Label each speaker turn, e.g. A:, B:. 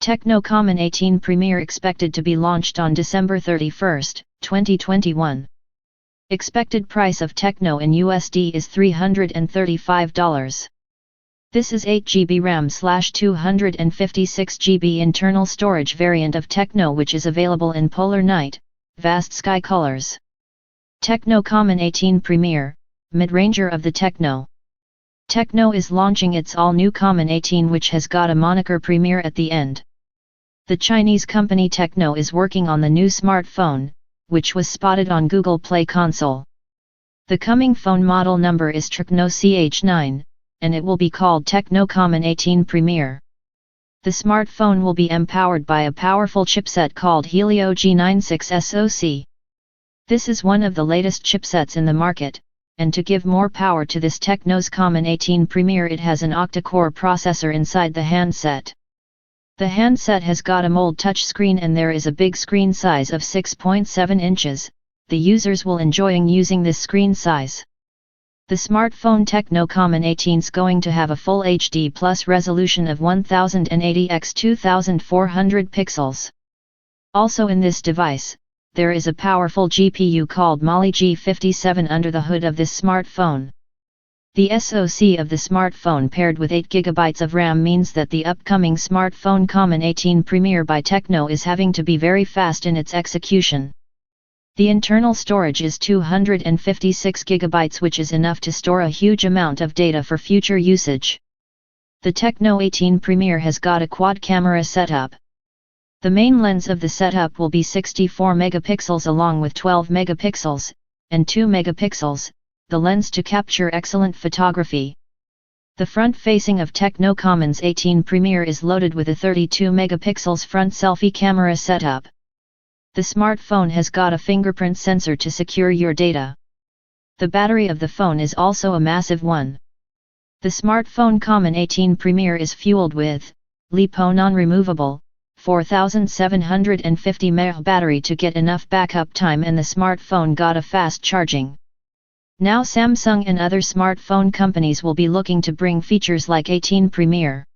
A: Tecno Camon 18 Premier expected to be launched on December 31, 2021. Expected price of Tecno in USD is $335. This is 8GB RAM/256GB internal storage variant of Tecno, which is available in polar night, vast sky colors. Tecno Camon 18 Premier, mid-ranger of the Tecno. Tecno is launching its all-new Camon 18, which has got a moniker Premier at the end. The Chinese company Tecno is working on the new smartphone, which was spotted on Google Play console. The coming phone model number is Tecno CH9, and it will be called Tecno Camon 18 Premier. The smartphone will be empowered by a powerful chipset called Helio G96 SoC. This is one of the latest chipsets in the market, and to give more power to this Tecno's Camon 18 Premier, it has an Octa-Core processor inside the handset. The handset has got AMOLED Touchscreen and there is a big screen size of 6.7 inches, the users will enjoying using this screen size. The smartphone Tecno Camon 18 is going to have a full HD plus resolution of 1080 x 2400 pixels. Also in this device, there is a powerful GPU called AMOLED G97 under the hood of this smartphone. The SoC of the smartphone paired with 8GB of RAM means that the upcoming smartphone Camon 18 Premier by Tecno is having to be very fast in its execution. The internal storage is 256GB, which is enough to store a huge amount of data for future usage. The Tecno 18 Premier has got a quad camera setup. The main lens of the setup will be 64 megapixels along with 12 megapixels, and 2 megapixels, the lens to capture excellent photography. The front facing of Tecno Camon's 18 Premier is loaded with a 32 megapixels front selfie camera setup. The smartphone has got a fingerprint sensor to secure your data. The battery of the phone is also a massive one. The smartphone Camon 18 Premier is fueled with LiPo non-removable 4750 mAh battery to get enough backup time, and the smartphone got a fast charging. Now Samsung and other smartphone companies will be looking to bring features like 18 Premier.